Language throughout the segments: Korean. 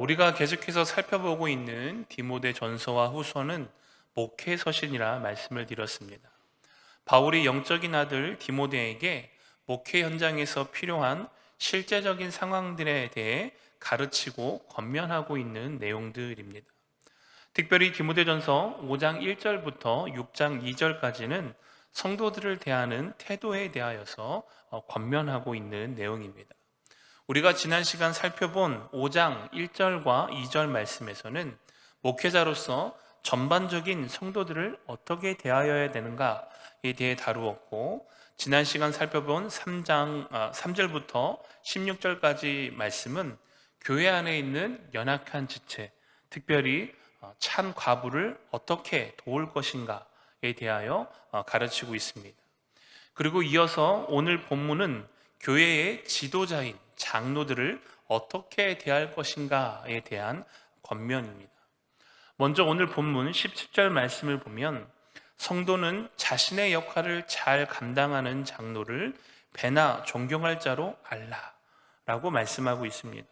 우리가 계속해서 살펴보고 있는 디모데 전서와 후서는 목회 서신이라 말씀을 드렸습니다. 바울이 영적인 아들 디모데에게 목회 현장에서 필요한 실제적인 상황들에 대해 가르치고 권면하고 있는 내용들입니다. 특별히 디모데전서 5장 1절부터 6장 2절까지는 성도들을 대하는 태도에 대하여서 권면하고 있는 내용입니다. 우리가 지난 시간 살펴본 5장 1절과 2절 말씀에서는 목회자로서 전반적인 성도들을 어떻게 대하여야 되는가에 대해 다루었고, 지난 시간 살펴본 3절부터 16절까지 말씀은 교회 안에 있는 연약한 지체, 특별히 찬 과부를 어떻게 도울 것인가에 대하여 가르치고 있습니다. 그리고 이어서 오늘 본문은 교회의 지도자인 장로들을 어떻게 대할 것인가에 대한 권면입니다. 먼저 오늘 본문 17절 말씀을 보면 성도는 자신의 역할을 잘 감당하는 장로를 배나 존경할 자로 알라라고 말씀하고 있습니다.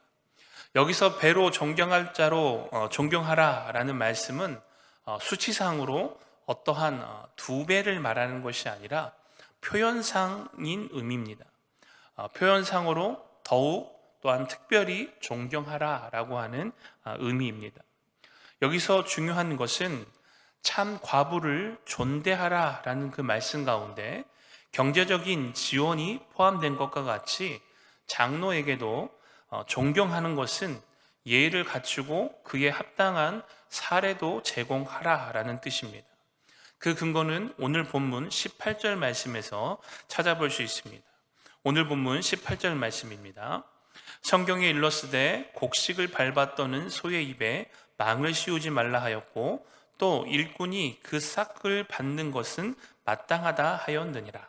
여기서 배로 존경할 자로 존경하라라는 말씀은 수치상으로 어떠한 두 배를 말하는 것이 아니라 표현상인 의미입니다. 표현상으로 더욱 또한 특별히 존경하라라고 하는 의미입니다. 여기서 중요한 것은 참 과부를 존대하라라는 그 말씀 가운데 경제적인 지원이 포함된 것과 같이 장로에게도 존경하는 것은 예의를 갖추고 그에 합당한 사례도 제공하라라는 뜻입니다. 그 근거는 오늘 본문 18절 말씀에서 찾아볼 수 있습니다. 오늘 본문 18절 말씀입니다. 성경에 일렀으되 곡식을 밟아 떠는 소의 입에 망을 씌우지 말라 하였고 또 일꾼이 그 싹을 받는 것은 마땅하다 하였느니라.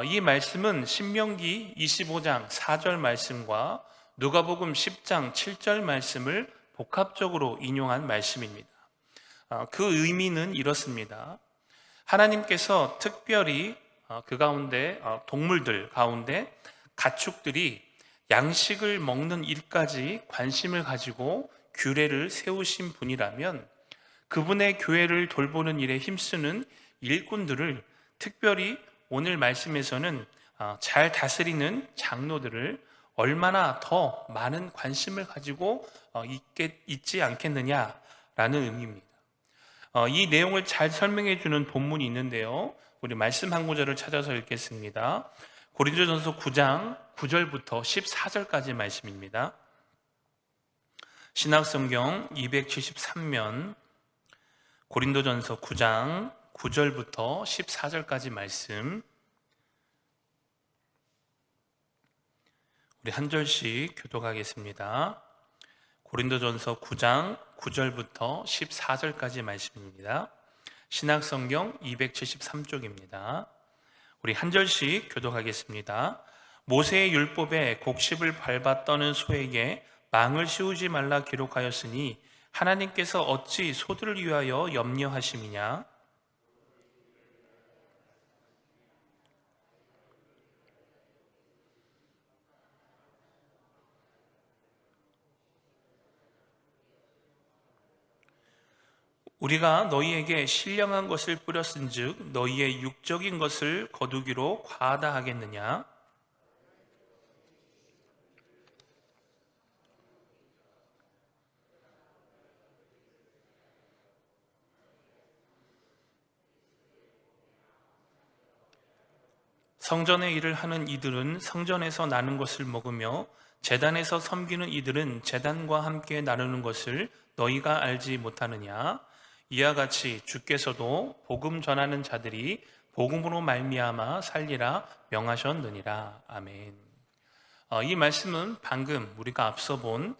이 말씀은 신명기 25장 4절 말씀과 누가복음 10장 7절 말씀을 복합적으로 인용한 말씀입니다. 그 의미는 이렇습니다. 하나님께서 특별히 그 가운데 동물들 가운데 가축들이 양식을 먹는 일까지 관심을 가지고 규례를 세우신 분이라면 그분의 교회를 돌보는 일에 힘쓰는 일꾼들을, 특별히 오늘 말씀에서는 잘 다스리는 장로들을 얼마나 더 많은 관심을 가지고 있지 않겠느냐라는 의미입니다. 이 내용을 잘 설명해 주는 본문이 있는데요, 우리 말씀 한 구절을 찾아서 읽겠습니다. 고린도전서 9장 9절부터 14절까지 말씀입니다. 신학성경 273면 고린도전서 9장 9절부터 14절까지 말씀, 우리 한 절씩 교독하겠습니다. 고린도전서 9장 9절부터 14절까지 말씀입니다. 신학성경 273쪽입니다. 우리 한 절씩 교독하겠습니다. 모세의 율법에 곡식을 밟아 떠는 소에게 망을 씌우지 말라 기록하였으니 하나님께서 어찌 소들을 위하여 염려하심이냐? 우리가 너희에게 신령한 것을 뿌렸은즉 너희의 육적인 것을 거두기로 과하다 하겠느냐? 성전의 일을 하는 이들은 성전에서 나는 것을 먹으며 제단에서 섬기는 이들은 제단과 함께 나누는 것을 너희가 알지 못하느냐? 이와 같이 주께서도 복음 전하는 자들이 복음으로 말미암아 살리라 명하셨느니라. 아멘. 이 말씀은 방금 우리가 앞서 본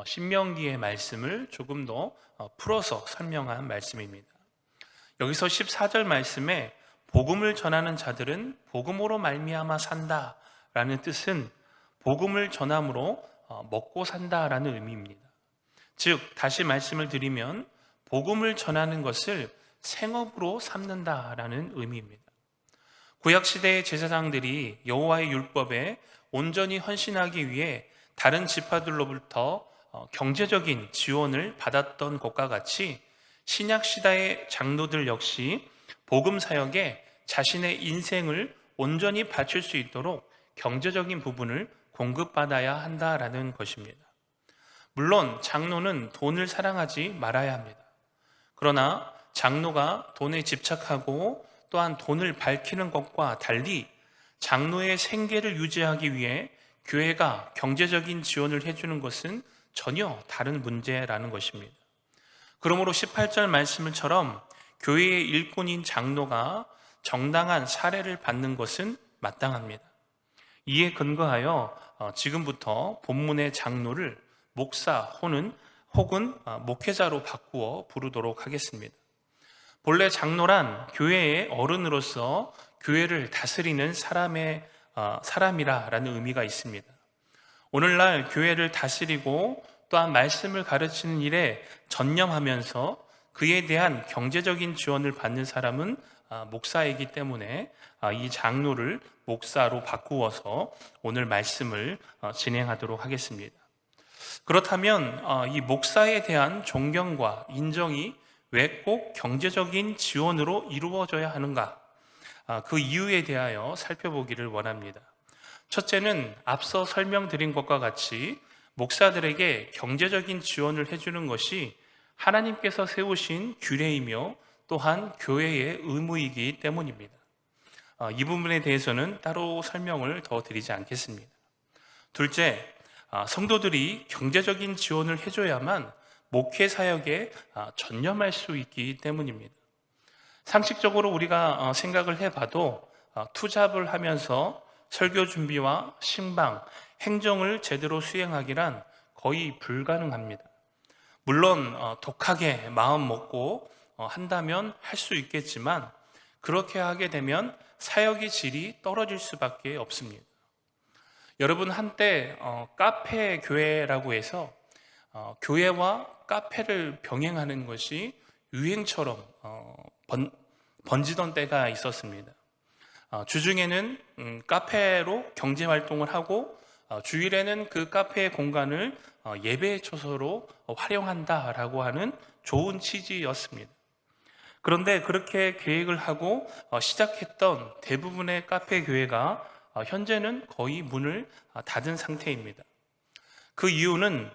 신명기의 말씀을 조금 더 풀어서 설명한 말씀입니다. 여기서 14절 말씀에 복음을 전하는 자들은 복음으로 말미암아 산다라는 뜻은 복음을 전함으로 먹고 산다라는 의미입니다. 즉 다시 말씀을 드리면 복음을 전하는 것을 생업으로 삼는다라는 의미입니다. 구약시대의 제사장들이 여호와의 율법에 온전히 헌신하기 위해 다른 지파들로부터 경제적인 지원을 받았던 것과 같이 신약 시대의 장로들 역시 복음 사역에 자신의 인생을 온전히 바칠 수 있도록 경제적인 부분을 공급받아야 한다라는 것입니다. 물론 장로는 돈을 사랑하지 말아야 합니다. 그러나 장로가 돈에 집착하고 또한 돈을 밝히는 것과 달리 장로의 생계를 유지하기 위해 교회가 경제적인 지원을 해주는 것은 전혀 다른 문제라는 것입니다. 그러므로 18절 말씀처럼 교회의 일꾼인 장로가 정당한 사례를 받는 것은 마땅합니다. 이에 근거하여 지금부터 본문의 장로를 목사 혹은 목회자로 바꾸어 부르도록 하겠습니다. 본래 장로란 교회의 어른으로서 교회를 다스리는 사람이라는 의미가 있습니다. 오늘날 교회를 다스리고 또한 말씀을 가르치는 일에 전념하면서 그에 대한 경제적인 지원을 받는 사람은 목사이기 때문에 이 장로를 목사로 바꾸어서 오늘 말씀을 진행하도록 하겠습니다. 그렇다면 이 목사에 대한 존경과 인정이 왜 꼭 경제적인 지원으로 이루어져야 하는가? 그 이유에 대하여 살펴보기를 원합니다. 첫째는 앞서 설명드린 것과 같이 목사들에게 경제적인 지원을 해주는 것이 하나님께서 세우신 규례이며 또한 교회의 의무이기 때문입니다. 이 부분에 대해서는 따로 설명을 더 드리지 않겠습니다. 둘째, 성도들이 경제적인 지원을 해줘야만 목회 사역에 전념할 수 있기 때문입니다. 상식적으로 우리가 생각을 해봐도 투잡을 하면서 설교 준비와 신방, 행정을 제대로 수행하기란 거의 불가능합니다. 물론 독하게 마음 먹고 한다면 할 수 있겠지만 그렇게 하게 되면 사역의 질이 떨어질 수밖에 없습니다. 여러분, 한때 카페 교회라고 해서 교회와 카페를 병행하는 것이 유행처럼 번지던 때가 있었습니다. 주중에는 카페로 경제활동을 하고 주일에는 그 카페의 공간을 예배 처소로 활용한다라고 하는 좋은 취지였습니다. 그런데 그렇게 계획을 하고 시작했던 대부분의 카페 교회가 현재는 거의 문을 닫은 상태입니다. 그 이유는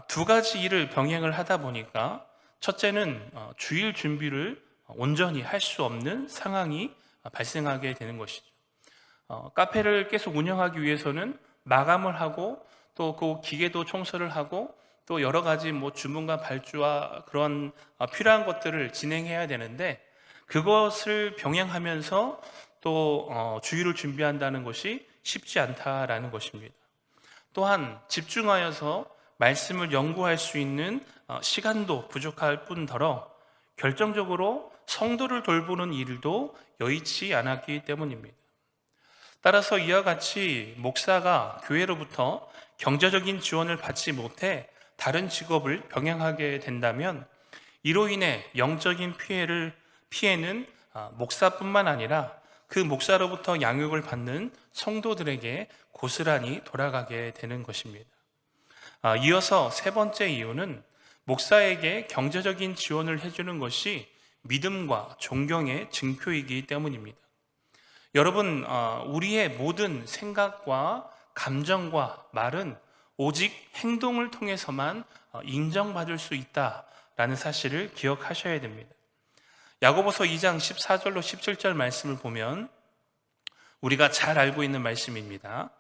두 가지 일을 병행을 하다 보니까 첫째는 주일 준비를 온전히 할 수 없는 상황이 발생하게 되는 것이죠. 카페를 계속 운영하기 위해서는 마감을 하고 또 그 기계도 청소를 하고 또 여러 가지 주문과 발주와 그런 필요한 것들을 진행해야 되는데 그것을 병행하면서 또 주일을 준비한다는 것이 쉽지 않다라는 것입니다. 또한 집중하여서 말씀을 연구할 수 있는 시간도 부족할 뿐더러 결정적으로 성도를 돌보는 일도 여의치 않았기 때문입니다. 따라서 이와 같이 목사가 교회로부터 경제적인 지원을 받지 못해 다른 직업을 병행하게 된다면 이로 인해 영적인 피해는 목사뿐만 아니라 그 목사로부터 양육을 받는 성도들에게 고스란히 돌아가게 되는 것입니다. 이어서 세 번째 이유는 목사에게 경제적인 지원을 해주는 것이 믿음과 존경의 증표이기 때문입니다. 여러분, 우리의 모든 생각과 감정과 말은 오직 행동을 통해서만 인정받을 수 있다라는 사실을 기억하셔야 됩니다. 야고보서 2장 14절로 17절 말씀을 보면 우리가 잘 알고 있는 말씀입니다.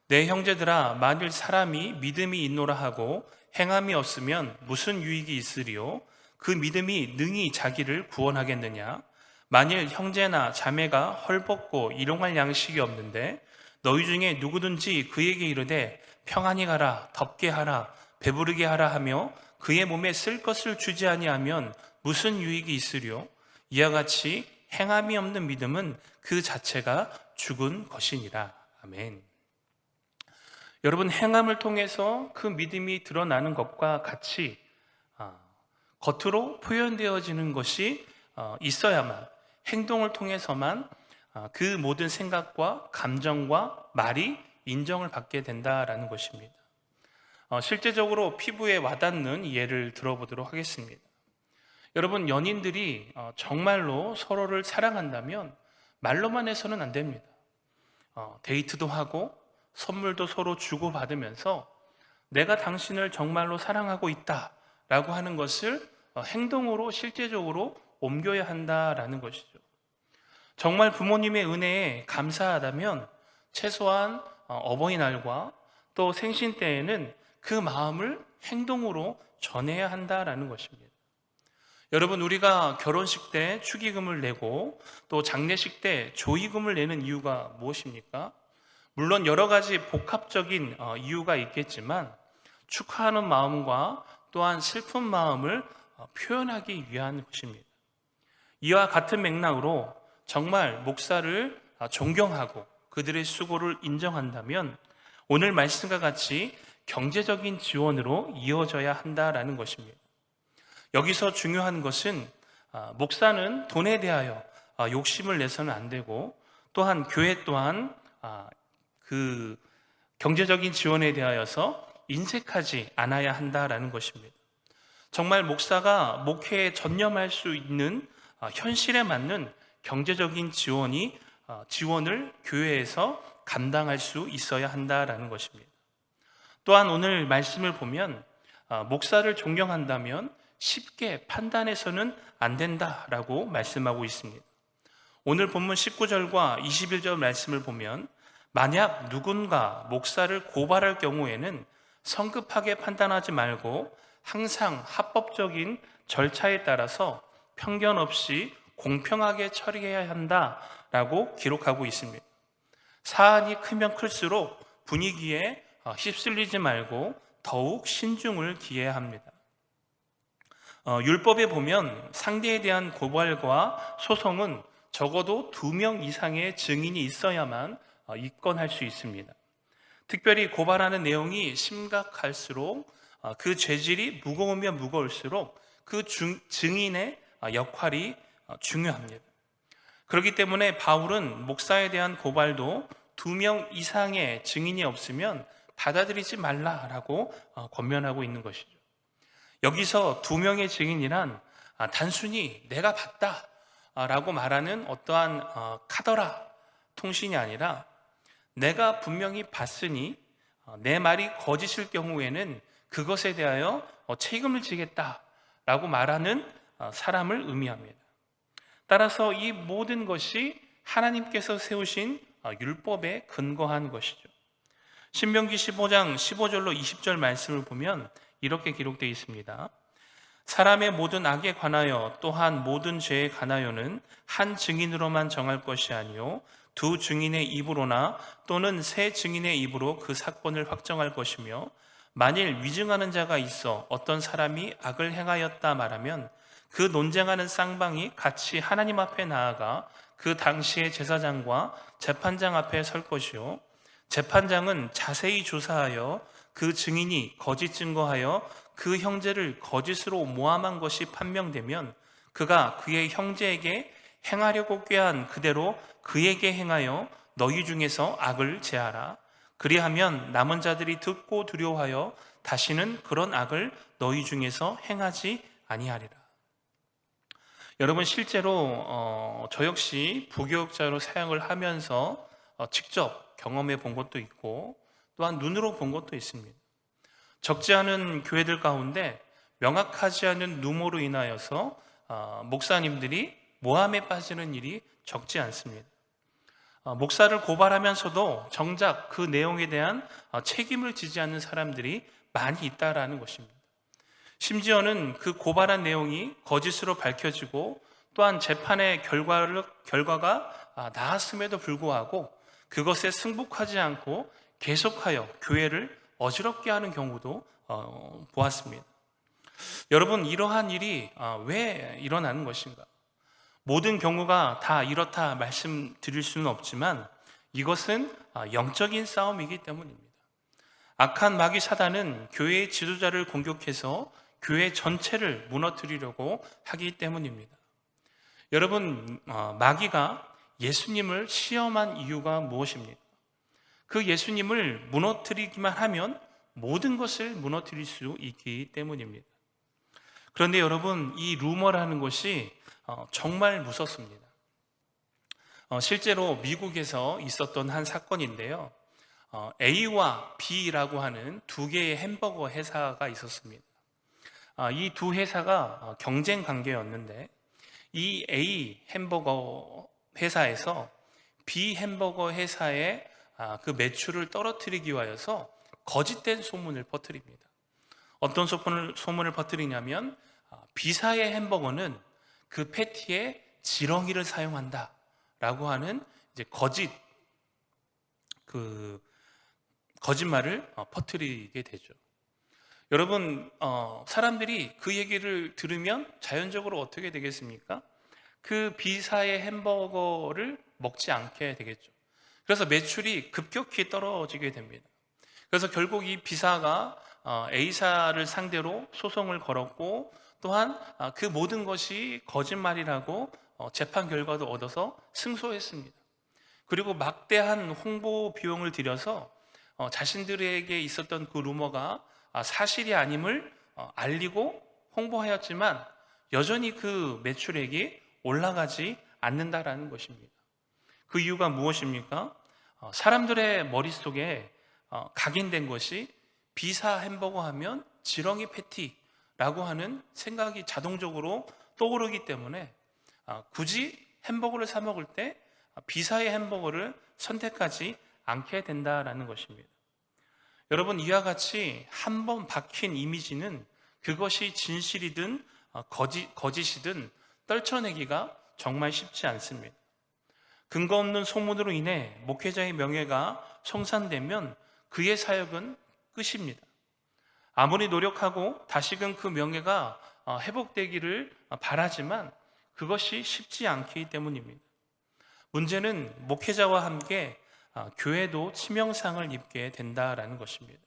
내 형제들아, 만일 사람이 믿음이 있노라 하고 행함이 없으면 무슨 유익이 있으리요? 그 믿음이 능히 자기를 구원하겠느냐? 만일 형제나 자매가 헐벗고 일용할 양식이 없는데 너희 중에 누구든지 그에게 이르되 평안히 가라, 덥게 하라, 배부르게 하라 하며 그의 몸에 쓸 것을 주지 아니하면 무슨 유익이 있으리요? 이와 같이 행함이 없는 믿음은 그 자체가 죽은 것이니라. 아멘. 여러분, 행함을 통해서 그 믿음이 드러나는 것과 같이 겉으로 표현되어지는 것이 있어야만, 행동을 통해서만 그 모든 생각과 감정과 말이 인정을 받게 된다라는 것입니다. 실제적으로 피부에 와닿는 예를 들어보도록 하겠습니다. 여러분, 연인들이 정말로 서로를 사랑한다면 말로만 해서는 안 됩니다. 데이트도 하고 선물도 서로 주고받으면서 내가 당신을 정말로 사랑하고 있다라고 하는 것을 행동으로 실제적으로 옮겨야 한다라는 것이죠. 정말 부모님의 은혜에 감사하다면 최소한 어버이날과 또 생신 때에는 그 마음을 행동으로 전해야 한다라는 것입니다. 여러분, 우리가 결혼식 때 축의금을 내고 또 장례식 때 조의금을 내는 이유가 무엇입니까? 물론 여러 가지 복합적인 이유가 있겠지만 축하하는 마음과 또한 슬픈 마음을 표현하기 위한 것입니다. 이와 같은 맥락으로 정말 목사를 존경하고 그들의 수고를 인정한다면 오늘 말씀과 같이 경제적인 지원으로 이어져야 한다라는 것입니다. 여기서 중요한 것은 목사는 돈에 대하여 욕심을 내서는 안 되고 또한 교회 또한 그 경제적인 지원에 대하여서 인색하지 않아야 한다라는 것입니다. 정말 목사가 목회에 전념할 수 있는 현실에 맞는 경제적인 지원을 교회에서 감당할 수 있어야 한다라는 것입니다. 또한 오늘 말씀을 보면 목사를 존경한다면 쉽게 판단해서는 안 된다라고 말씀하고 있습니다. 오늘 본문 19절과 21절 말씀을 보면 만약 누군가 목사를 고발할 경우에는 성급하게 판단하지 말고 항상 합법적인 절차에 따라서 편견 없이 공평하게 처리해야 한다라고 기록하고 있습니다. 사안이 크면 클수록 분위기에 휩쓸리지 말고 더욱 신중을 기해야 합니다. 율법에 보면 상대에 대한 고발과 소송은 적어도 2명 이상의 증인이 있어야만 입건할 수 있습니다. 특별히 고발하는 내용이 심각할수록 그 죄질이 무거우면 무거울수록 그 증인의 역할이 중요합니다. 그렇기 때문에 바울은 목사에 대한 고발도 2명 이상의 증인이 없으면 받아들이지 말라라고 권면하고 있는 것이죠. 여기서 2명의 증인이란 단순히 내가 봤다라고 말하는 어떠한 카더라 통신이 아니라 내가 분명히 봤으니 내 말이 거짓일 경우에는 그것에 대하여 책임을 지겠다라고 말하는 사람을 의미합니다. 따라서 이 모든 것이 하나님께서 세우신 율법에 근거한 것이죠. 신명기 15장 15절로 20절 말씀을 보면 이렇게 기록되어 있습니다. 사람의 모든 악에 관하여 또한 모든 죄에 관하여는 한 증인으로만 정할 것이 아니요 2 증인의 입으로나 또는 3 증인의 입으로 그 사건을 확정할 것이며 만일 위증하는 자가 있어 어떤 사람이 악을 행하였다 말하면 그 논쟁하는 쌍방이 같이 하나님 앞에 나아가 그 당시의 제사장과 재판장 앞에 설 것이요 재판장은 자세히 조사하여 그 증인이 거짓 증거하여 그 형제를 거짓으로 모함한 것이 판명되면 그가 그의 형제에게 행하려고 꾀한 그대로 그에게 행하여 너희 중에서 악을 제하라. 그리하면 남은 자들이 듣고 두려워하여 다시는 그런 악을 너희 중에서 행하지 아니하리라. 여러분, 실제로 저 역시 부교육자로 사역을 하면서 직접 경험해 본 것도 있고 또한 눈으로 본 것도 있습니다. 적지 않은 교회들 가운데 명확하지 않은 루머로 인하여서 목사님들이 모함에 빠지는 일이 적지 않습니다. 목사를 고발하면서도 정작 그 내용에 대한 책임을 지지 않는 사람들이 많이 있다라는 것입니다. 심지어는 그 고발한 내용이 거짓으로 밝혀지고 또한 재판의 결과가 나았음에도 불구하고 그것에 승복하지 않고 계속하여 교회를 어지럽게 하는 경우도 보았습니다. 여러분, 이러한 일이 왜 일어나는 것인가? 모든 경우가 다 이렇다 말씀드릴 수는 없지만 이것은 영적인 싸움이기 때문입니다. 악한 마귀 사단은 교회의 지도자를 공격해서 교회 전체를 무너뜨리려고 하기 때문입니다. 여러분, 마귀가 예수님을 시험한 이유가 무엇입니까? 그 예수님을 무너뜨리기만 하면 모든 것을 무너뜨릴 수 있기 때문입니다. 그런데 여러분, 이 루머라는 것이 정말 무섭습니다. 실제로 미국에서 있었던 한 사건인데요. A와 B라고 하는 두 개의 햄버거 회사가 있었습니다. 이 두 회사가 경쟁 관계였는데, 이 A 햄버거 회사에서 B 햄버거 회사의 그 매출을 떨어뜨리기 위하여서 거짓된 소문을 퍼뜨립니다. 어떤 소문을 퍼뜨리냐면, B사의 햄버거는 그 패티에 지렁이를 사용한다 라고 하는 이제 거짓말을 퍼뜨리게 되죠. 여러분, 사람들이 그 얘기를 들으면 자연적으로 어떻게 되겠습니까? 그 B사의 햄버거를 먹지 않게 되겠죠. 그래서 매출이 급격히 떨어지게 됩니다. 그래서 결국 이 B사가 A사를 상대로 소송을 걸었고, 또한 그 모든 것이 거짓말이라고 재판 결과도 얻어서 승소했습니다. 그리고 막대한 홍보 비용을 들여서 자신들에게 있었던 그 루머가 사실이 아님을 알리고 홍보하였지만 여전히 그 매출액이 올라가지 않는다라는 것입니다. 그 이유가 무엇입니까? 사람들의 머릿속에 각인된 것이 B사 햄버거 하면 지렁이 패티라고 하는 생각이 자동적으로 떠오르기 때문에 굳이 햄버거를 사 먹을 때 B사의 햄버거를 선택하지 않게 된다라는 것입니다. 여러분, 이와 같이 한 번 박힌 이미지는 그것이 진실이든 거짓이든 떨쳐내기가 정말 쉽지 않습니다. 근거 없는 소문으로 인해 목회자의 명예가 손상되면 그의 사역은 끝입니다. 아무리 노력하고 다시금 그 명예가 회복되기를 바라지만 그것이 쉽지 않기 때문입니다. 문제는 목회자와 함께 교회도 치명상을 입게 된다라는 것입니다.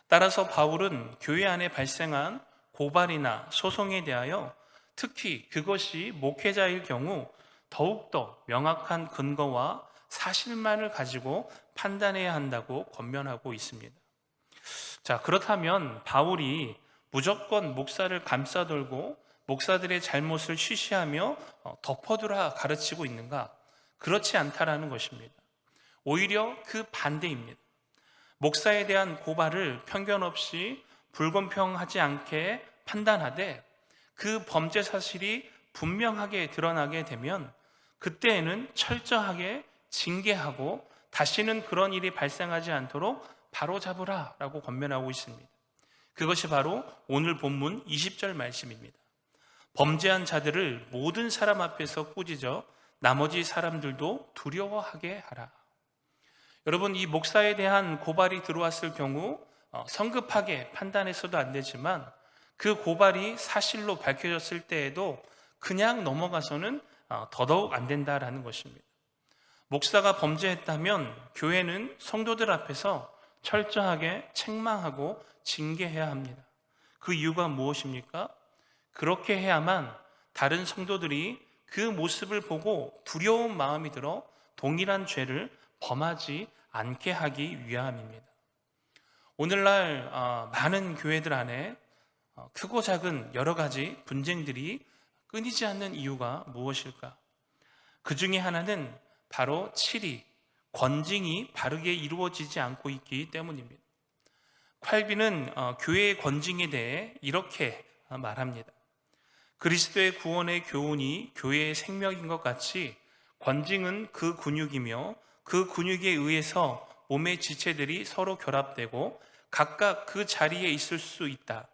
따라서 바울은 교회 안에 발생한 고발이나 소송에 대하여 특히 그것이 목회자일 경우 더욱더 명확한 근거와 사실만을 가지고 판단해야 한다고 권면하고 있습니다. 자, 그렇다면 바울이 무조건 목사를 감싸돌고 목사들의 잘못을 쉬쉬하며 덮어두라 가르치고 있는가? 그렇지 않다라는 것입니다. 오히려 그 반대입니다. 목사에 대한 고발을 편견 없이 불공평하지 않게 판단하되 그 범죄 사실이 분명하게 드러나게 되면 그때에는 철저하게 징계하고 다시는 그런 일이 발생하지 않도록 바로잡으라 라고 권면하고 있습니다. 그것이 바로 오늘 본문 20절 말씀입니다. 범죄한 자들을 모든 사람 앞에서 꾸짖어 나머지 사람들도 두려워하게 하라. 여러분, 이 목사에 대한 고발이 들어왔을 경우 성급하게 판단해서도 안 되지만 그 고발이 사실로 밝혀졌을 때에도 그냥 넘어가서는 더더욱 안 된다라는 것입니다. 목사가 범죄했다면 교회는 성도들 앞에서 철저하게 책망하고 징계해야 합니다. 그 이유가 무엇입니까? 그렇게 해야만 다른 성도들이 그 모습을 보고 두려운 마음이 들어 동일한 죄를 범하지 않게 하기 위함입니다. 오늘날 많은 교회들 안에 크고 작은 여러 가지 분쟁들이 끊이지 않는 이유가 무엇일까? 그 중에 하나는 바로 치리, 권징이 바르게 이루어지지 않고 있기 때문입니다. 콸비는 교회의 권징에 대해 이렇게 말합니다. 그리스도의 구원의 교훈이 교회의 생명인 것 같이 권징은 그 근육이며 그 근육에 의해서 몸의 지체들이 서로 결합되고 각각 그 자리에 있을 수 있다.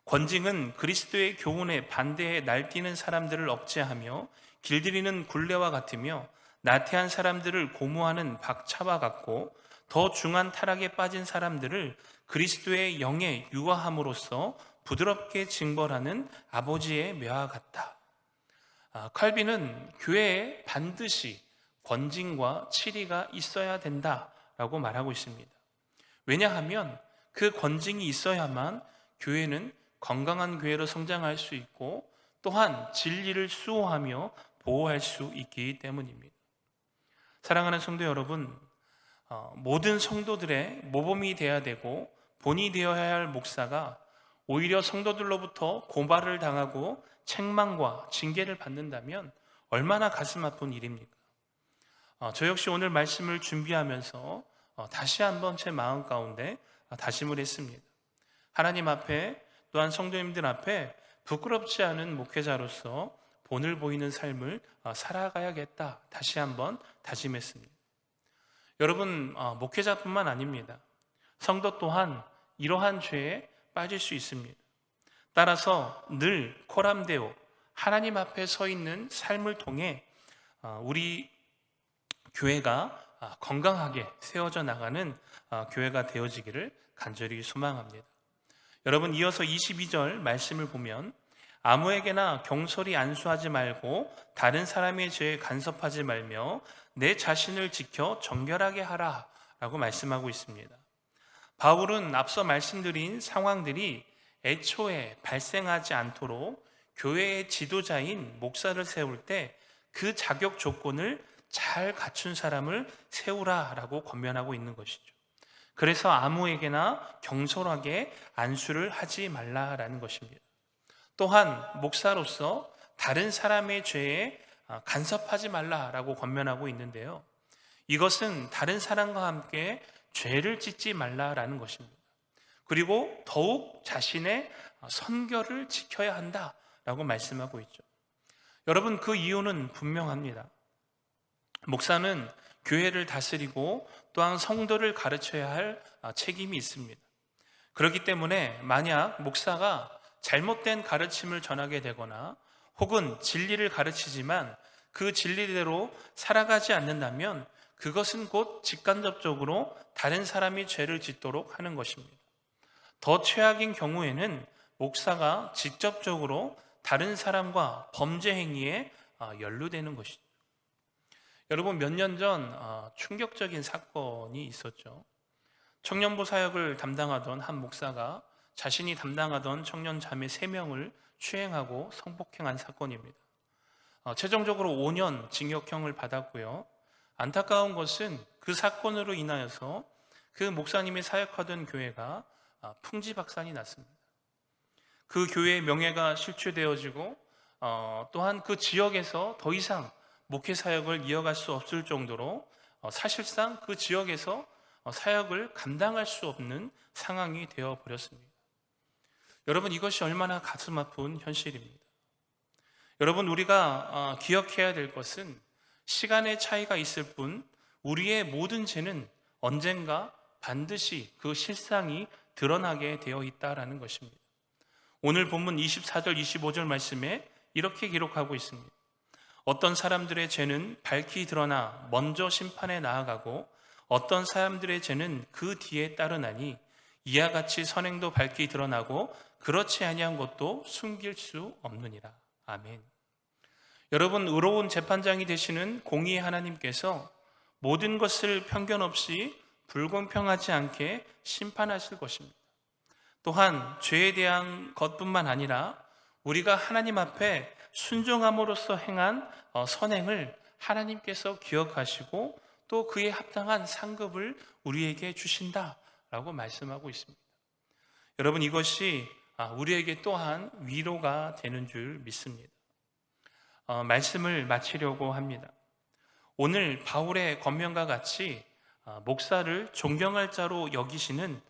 권징은 그리스도의 교훈에 반대해 날뛰는 사람들을 억제하며 길들이는 굴레와 같으며 나태한 사람들을 고무하는 박차와 같고 더 중한 타락에 빠진 사람들을 그리스도의 영에 유아함으로써 부드럽게 징벌하는 아버지의 묘와 같다. 칼빈은 교회에 반드시 권징과 치리가 있어야 된다라고 말하고 있습니다. 왜냐하면 그 권징이 있어야만 교회는 건강한 교회로 성장할 수 있고 또한 진리를 수호하며 보호할 수 있기 때문입니다. 사랑하는 성도 여러분, 모든 성도들의 모범이 되어야 되고 본이 되어야 할 목사가 오히려 성도들로부터 고발을 당하고 책망과 징계를 받는다면 얼마나 가슴 아픈 일입니까? 저 역시 오늘 말씀을 준비하면서 다시 한번 제 마음 가운데 다짐을 했습니다. 하나님 앞에, 또한 성도님들 앞에 부끄럽지 않은 목회자로서 본을 보이는 삶을 살아가야겠다, 다시 한번 다짐했습니다. 여러분, 목회자뿐만 아닙니다. 성도 또한 이러한 죄에 빠질 수 있습니다. 따라서 늘 코람데오, 하나님 앞에 서 있는 삶을 통해 우리 교회가 건강하게 세워져 나가는 교회가 되어지기를 간절히 소망합니다. 여러분, 이어서 22절 말씀을 보면 아무에게나 경솔히 안수하지 말고 다른 사람의 죄에 간섭하지 말며 내 자신을 지켜 정결하게 하라 라고 말씀하고 있습니다. 바울은 앞서 말씀드린 상황들이 애초에 발생하지 않도록 교회의 지도자인 목사를 세울 때 그 자격 조건을 잘 갖춘 사람을 세우라라고 권면하고 있는 것이죠. 그래서 아무에게나 경솔하게 안수를 하지 말라라는 것입니다. 또한 목사로서 다른 사람의 죄에 간섭하지 말라라고 권면하고 있는데요. 이것은 다른 사람과 함께 죄를 짓지 말라라는 것입니다. 그리고 더욱 자신의 선결을 지켜야 한다라고 말씀하고 있죠. 여러분, 그 이유는 분명합니다. 목사는 교회를 다스리고 또한 성도를 가르쳐야 할 책임이 있습니다. 그렇기 때문에 만약 목사가 잘못된 가르침을 전하게 되거나 혹은 진리를 가르치지만 그 진리대로 살아가지 않는다면 그것은 곧 직간접적으로 다른 사람이 죄를 짓도록 하는 것입니다. 더 최악인 경우에는 목사가 직접적으로 다른 사람과 범죄 행위에 연루되는 것이죠. 여러분, 몇 년 전 충격적인 사건이 있었죠. 청년부 사역을 담당하던 한 목사가 자신이 담당하던 청년 자매 3명을 추행하고 성폭행한 사건입니다. 최종적으로 5년 징역형을 받았고요. 안타까운 것은 그 사건으로 인하여서 그 목사님이 사역하던 교회가 풍지박산이 났습니다. 그 교회의 명예가 실추되어지고 또한 그 지역에서 더 이상 목회 사역을 이어갈 수 없을 정도로 사실상 그 지역에서 사역을 감당할 수 없는 상황이 되어버렸습니다. 여러분, 이것이 얼마나 가슴 아픈 현실입니다. 여러분, 우리가 기억해야 될 것은 시간의 차이가 있을 뿐 우리의 모든 죄는 언젠가 반드시 그 실상이 드러나게 되어 있다라는 것입니다. 오늘 본문 24절 25절 말씀에 이렇게 기록하고 있습니다. 어떤 사람들의 죄는 밝히 드러나 먼저 심판에 나아가고 어떤 사람들의 죄는 그 뒤에 따르나니 이와 같이 선행도 밝히 드러나고 그렇지 아니한 것도 숨길 수 없느니라. 아멘. 여러분, 의로운 재판장이 되시는 공의의 하나님께서 모든 것을 편견 없이 불공평하지 않게 심판하실 것입니다. 또한 죄에 대한 것뿐만 아니라 우리가 하나님 앞에 순종함으로써 행한 선행을 하나님께서 기억하시고 또 그에 합당한 상급을 우리에게 주신다라고 말씀하고 있습니다. 여러분, 이것이 우리에게 또한 위로가 되는 줄 믿습니다. 말씀을 마치려고 합니다. 오늘 바울의 권면과 같이 목사를 존경할 자로 여기시는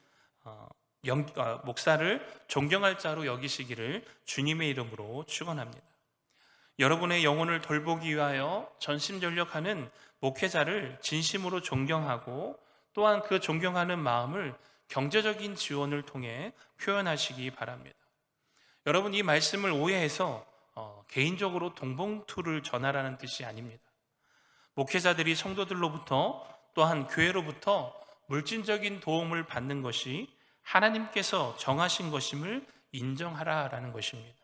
목사를 존경할 자로 여기시기를 주님의 이름으로 축원합니다. 여러분의 영혼을 돌보기 위하여 전심전력하는 목회자를 진심으로 존경하고 또한 그 존경하는 마음을 경제적인 지원을 통해 표현하시기 바랍니다. 여러분, 이 말씀을 오해해서 개인적으로 동봉투를 전하라는 뜻이 아닙니다. 목회자들이 성도들로부터 또한 교회로부터 물질적인 도움을 받는 것이 하나님께서 정하신 것임을 인정하라라는 것입니다.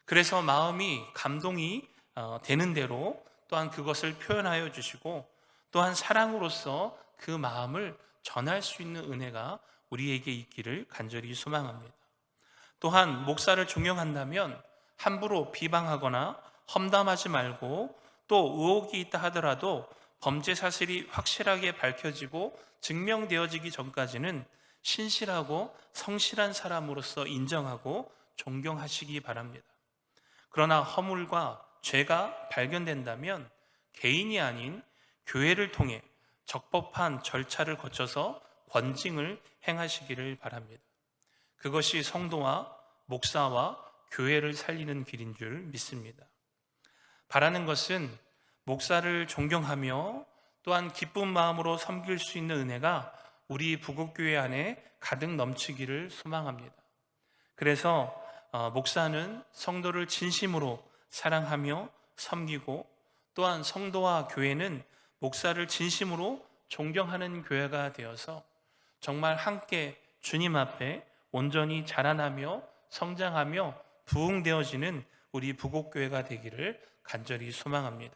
그래서 마음이 감동이 되는 대로 또한 그것을 표현하여 주시고 또한 사랑으로서 그 마음을 전할 수 있는 은혜가 우리에게 있기를 간절히 소망합니다. 또한 목사를 존경한다면 함부로 비방하거나 험담하지 말고 또 의혹이 있다 하더라도 범죄 사실이 확실하게 밝혀지고 증명되어지기 전까지는 신실하고 성실한 사람으로서 인정하고 존경하시기 바랍니다. 그러나 허물과 죄가 발견된다면 개인이 아닌 교회를 통해 적법한 절차를 거쳐서 권징을 행하시기를 바랍니다. 그것이 성도와 목사와 교회를 살리는 길인 줄 믿습니다. 바라는 것은 목사를 존경하며 또한 기쁜 마음으로 섬길 수 있는 은혜가 우리 부곡교회 안에 가득 넘치기를 소망합니다. 그래서 목사는 성도를 진심으로 사랑하며 섬기고 또한 성도와 교회는 목사를 진심으로 존경하는 교회가 되어서 정말 함께 주님 앞에 온전히 자라나며 성장하며 부흥되어지는 우리 부곡교회가 되기를 간절히 소망합니다.